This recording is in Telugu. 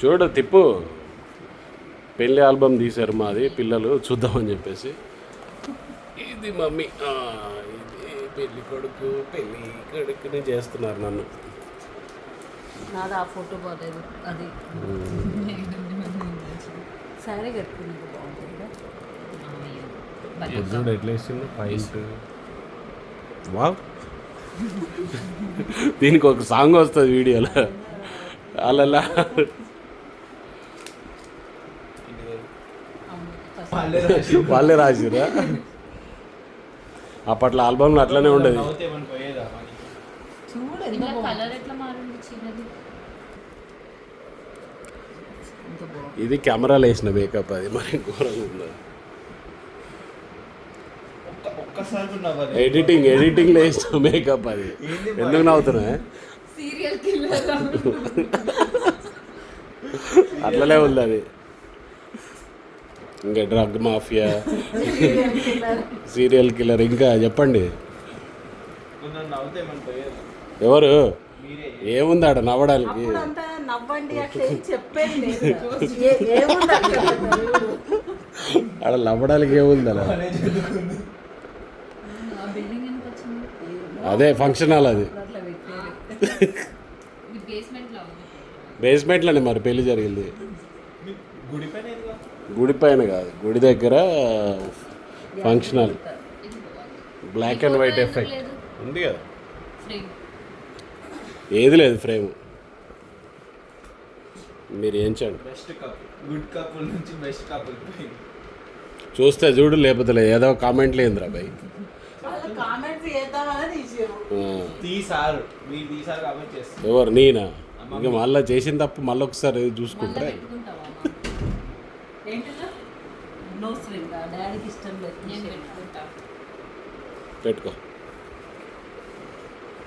చూడు తిప్పు. పెళ్ళి ఆల్బమ్ తీశారు మాది, పిల్లలు చూద్దామని చెప్పేసి. ఇది మమ్మీ, ఇది పెళ్ళి కొడుకుని చేస్తున్నారు నన్ను. నాది ఆ ఫోటో బాగాలేదు, అది సరే కట్టుకుని బాగుంటుంది. చూడు ఎట్లా వేసింది పాయింట్. వావ్, దీనికి ఒక సాంగ్ వస్తుంది వీడియోలో. అలా వాళ్ళే రాసిరా. అప్పట్లో ఆల్బమ్లో అట్లనే ఉండేది. ఇది కెమెరాలో వేసిన మేకప్, అది మరి ఘోరంగా ఉంది. ఎడిటింగ్లో వేసిన మేకప్ అది. ఎందుకు నవ్వుతున్నా? అట్లనే ఉంది అది. ఇంకా డ్రగ్ మాఫియా, సీరియల్ కిల్లర్, ఇంకా చెప్పండి. ఎవరు? ఏముంది ఆడ నవ్వడానికి? ఆడ నవ్వడానికి ఏముంది అలా? అదే ఫంక్షన్ హాల్, అది బేస్మెంట్లోనే మరి పెళ్లి జరిగింది. గుడి పైన కాదు, గుడి దగ్గర function hall. Black and white effect ఉంది కదా, ఏది లేదు ఫ్రేమ్. మీరు ఏం చేయండి, చూస్తే చూడు, లేకపోతే లేదు. ఏదో కామెంట్ లేదురా భయ్. ఎవరు? నేనా? ఇంకా మళ్ళీ చేసిన తప్పు మళ్ళీ ఒకసారి చూసుకుంటారా? పెట్టుకో.